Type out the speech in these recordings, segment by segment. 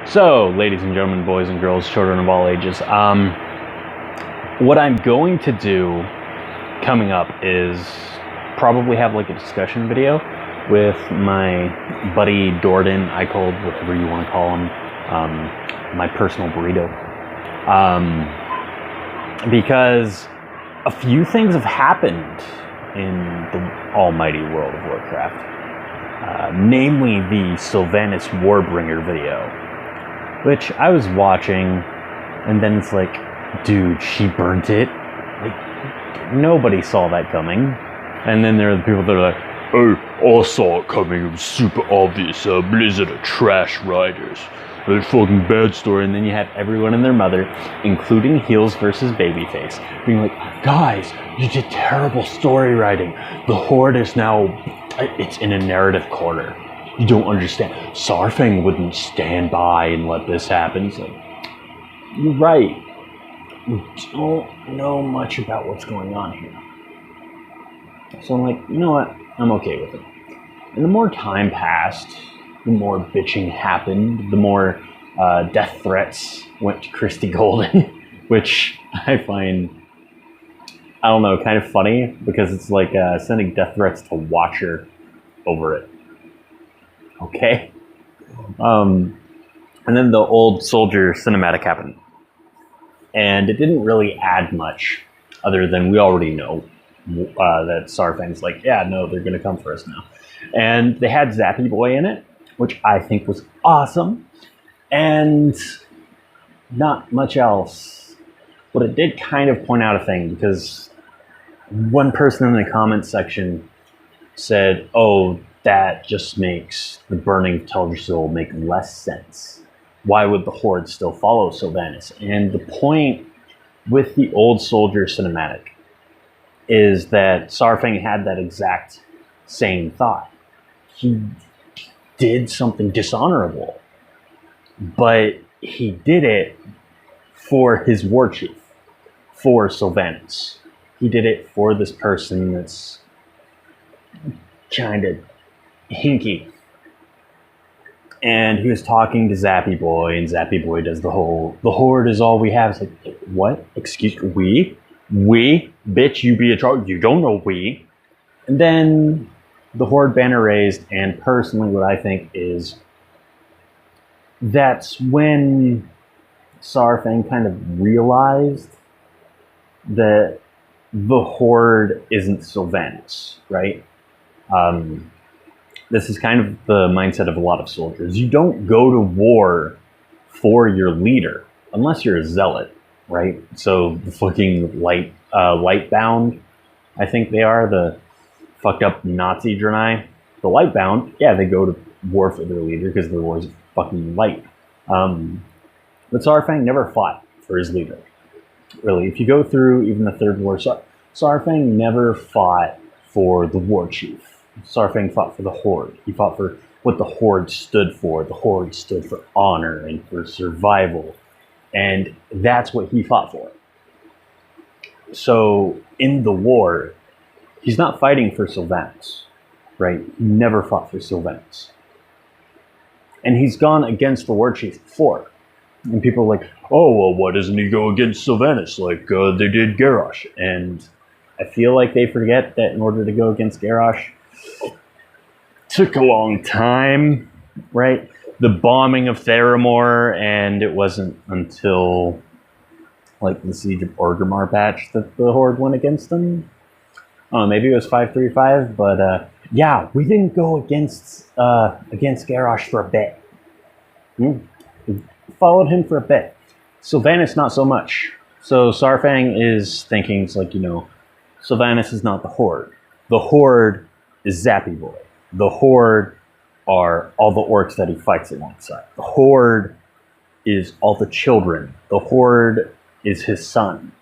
So, ladies and gentlemen, boys and girls, children of all ages, what I'm going to do coming up is probably have like a discussion video with my buddy Dordan. I called whatever you want to call him, my personal burrito, because a few things have happened in the almighty world of Warcraft, namely the Sylvanas Warbringer video, which I was watching, and then it's like, dude, she burnt it. Like, nobody saw that coming. And then there are the people that are like, oh, I saw it coming. It was super obvious. Blizzard are trash writers. They're fucking bad story. And then you have everyone and their mother, including Heels versus Babyface, being like, guys, you did terrible story writing. The Horde is now, it's in a narrative corner. You don't understand. Saurfang wouldn't stand by and let this happen. He's like, you're right. We don't know much about what's going on here. So I'm like, you know what? I'm okay with it. And the more time passed, the more bitching happened, the more death threats went to Christy Golden, which I find, I don't know, kind of funny, because it's like sending death threats to Watcher over it. Okay. And then the old soldier cinematic happened. And it didn't really add much other than we already know that Saurfang's like, yeah, no, they're going to come for us now. And they had Zappy Boy in it, which I think was awesome. And not much else. But it did kind of point out a thing, because one person in the comments section said, oh, that just makes the burning of Teldrassil make less sense. Why would the Horde still follow Sylvanas? And the point with the old soldier cinematic is that Saurfang had that exact same thought. He did something dishonorable, but he did it for his war chief, for Sylvanas. He did it for this person that's kind of hinky. And he was talking to Zappy Boy, and Zappy Boy does the Horde is all we have. It's like, what? Excuse me? We? Bitch, you be a charge. You don't know we. And then the Horde banner raised, and personally what I think is that's when Saurfang kind of realized that the Horde isn't Sylvanas, right? This is kind of the mindset of a lot of soldiers. You don't go to war for your leader, unless you're a zealot, right? So the fucking Lightbound, I think they are, the fucked up Nazi Draenei. The Lightbound, yeah, they go to war for their leader because their war is fucking light. But Saurfang never fought for his leader. Really, if you go through even the Third War, Saurfang never fought for the war chief. Saurfang fought for the Horde. He fought for what the Horde stood for. The Horde stood for honor and for survival. And that's what he fought for. So in the war, he's not fighting for Sylvanas, right? He never fought for Sylvanas. And he's gone against the war chief before. And people are like, oh, well, why doesn't he go against Sylvanas like they did Garrosh? And I feel like they forget that in order to go against Garrosh, took a long time, right? The bombing of Theramore, and it wasn't until like the Siege of Orgrimmar patch that the Horde went against them. Oh, maybe it was 535, but yeah, we didn't go against Garrosh for a bit. We followed him for a bit. Sylvanas, not so much. So Saurfang is thinking, it's like, you know, Sylvanas is not the Horde. The Horde is Zappy Boy. The Horde are all the orcs that he fights alongside. The Horde is all the children. The Horde is his son.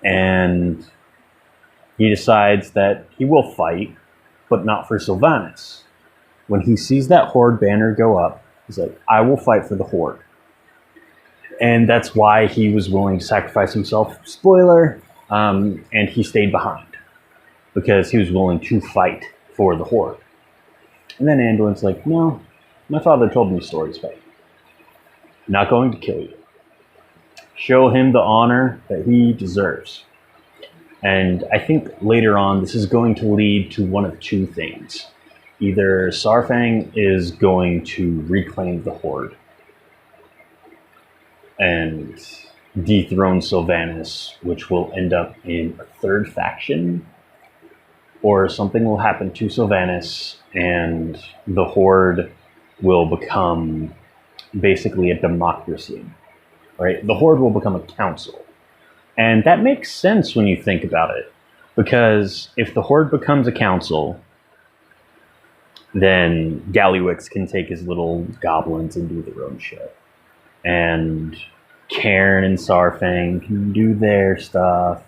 And he decides that he will fight, but not for Sylvanas. When he sees that Horde banner go up, he's like, I will fight for the Horde. And that's why he was willing to sacrifice himself. Spoiler, and he stayed behind, because he was willing to fight for the Horde. And then Anduin's like, no, My father told me stories about you. Not going to kill you. Show him the honor that he deserves. And I think later on, this is going to lead to one of two things. Either Saurfang is going to reclaim the Horde and dethrone Sylvanas, which will end up in a third faction, or something will happen to Sylvanas and the Horde will become basically a democracy, right? The Horde will become a council. And that makes sense when you think about it, because if the Horde becomes a council, then Gallywix can take his little goblins and do their own shit. And Cairn and Saurfang can do their stuff.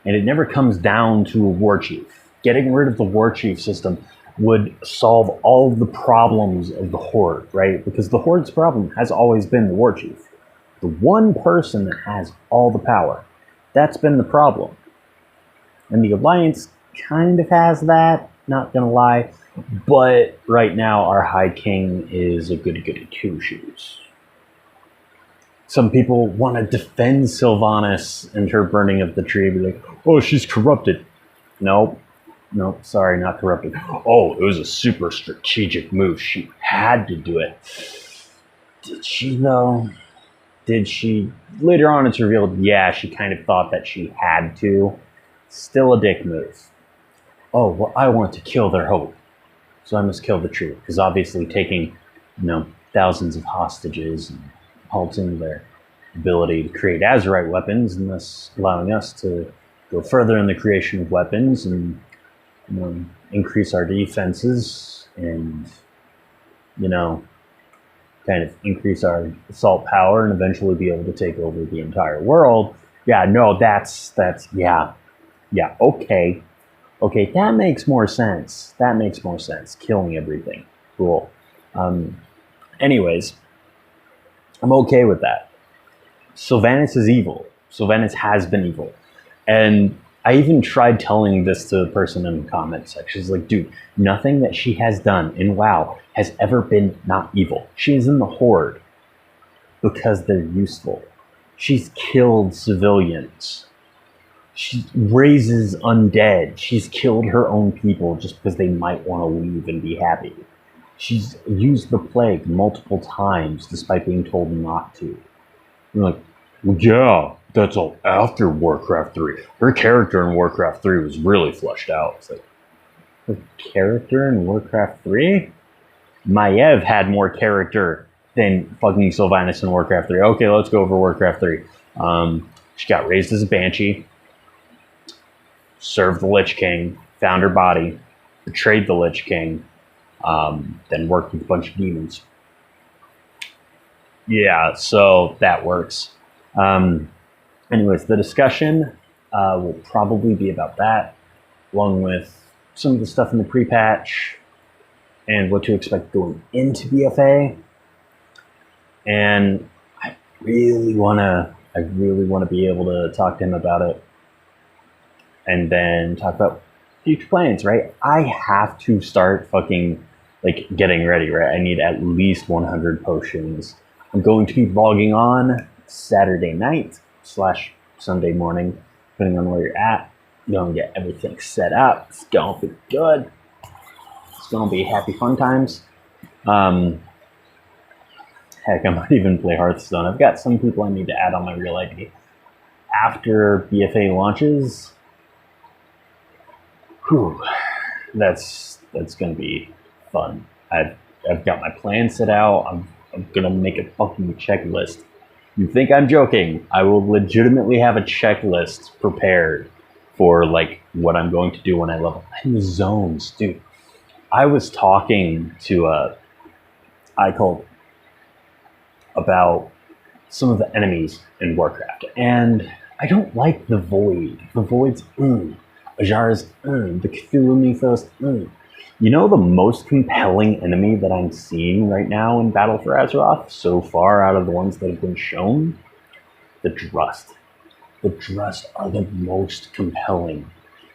And it never comes down to a war chief. Getting rid of the war chief system would solve all of the problems of the Horde, right? Because the Horde's problem has always been the war chief. The one person that has all the power. That's been the problem. And the Alliance kind of has that, not gonna lie. But right now, our High King is a goody-goody two-shoes. Some people want to defend Sylvanas and her burning of the tree, be like, oh, she's corrupted. Nope, sorry, not corrupted. Oh, it was a super strategic move. She had to do it. Did she, though? Did she? Later on, it's revealed, yeah, she kind of thought that she had to. Still a dick move. Oh, well, I want to kill their hope, so I must kill the tree. Because obviously taking, thousands of hostages and halting their ability to create Azurite weapons, and thus allowing us to go further in the creation of weapons and increase our defenses and kind of increase our assault power and eventually be able to take over the entire world. Yeah, no, that's okay, that makes more sense. Killing everything, cool. Anyways, I'm okay with that. Sylvanas is evil. Sylvanas has been evil. And I even tried telling this to the person in the comment section. She's like, dude, nothing that she has done in WoW has ever been not evil. She is in the Horde because they're useful. She's killed civilians. She raises undead. She's killed her own people just because they might want to leave and be happy. She's used the plague multiple times despite being told not to. You're like, well, yeah, that's all after Warcraft 3. Her character in Warcraft 3 was really fleshed out. It's like, her character in Warcraft 3? Maiev had more character than fucking Sylvanas in Warcraft 3. Okay, let's go over Warcraft 3. She got raised as a banshee, served the Lich King, found her body, betrayed the Lich King, then worked with a bunch of demons. Yeah, so that works. Anyways, the discussion will probably be about that, along with some of the stuff in the pre-patch and what to expect going into BFA. And I really want to be able to talk to him about it and then talk about future plans, right? I have to start fucking getting ready, right? I need at least 100 potions. I'm going to be logging on Saturday night / Sunday morning, depending on where you're at. Going to get everything set up. It's going to be good. It's going to be happy fun times. Heck, I might even play Hearthstone. I've got some people I need to add on my real ID. After BFA launches, that's going to be fun. I've got my plan set out. I'm going to make a fucking checklist. You think I'm joking? I will legitimately have a checklist prepared for what I'm going to do when I level. I'm in the zones, dude. I was talking to Icult about some of the enemies in Warcraft, and I don't like the Void. The Void's Ajara's the Cthulhu Mythos. You know the most compelling enemy that I'm seeing right now in Battle for Azeroth so far out of the ones that have been shown? The Drust. The Drust are the most compelling.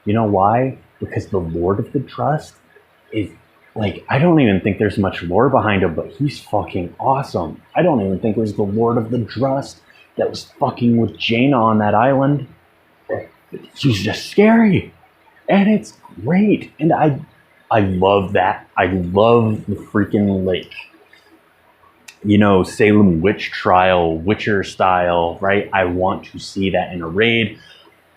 You know why? Because the Lord of the Drust is like, I don't even think there's much lore behind him, but he's fucking awesome. I don't even think it was the Lord of the Drust that was fucking with Jaina on that island. She's just scary, and it's great, and I love that. I love the freaking, like, you know, Salem witch trial, Witcher style, right? I want to see that in a raid.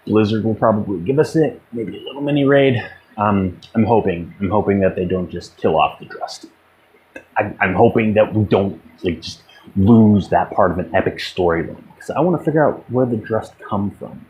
Blizzard will probably give us it, maybe a little mini raid. I'm hoping that they don't just kill off the Drust. I'm hoping that we don't, like, just lose that part of an epic storyline, because I want to figure out where the Drust come from.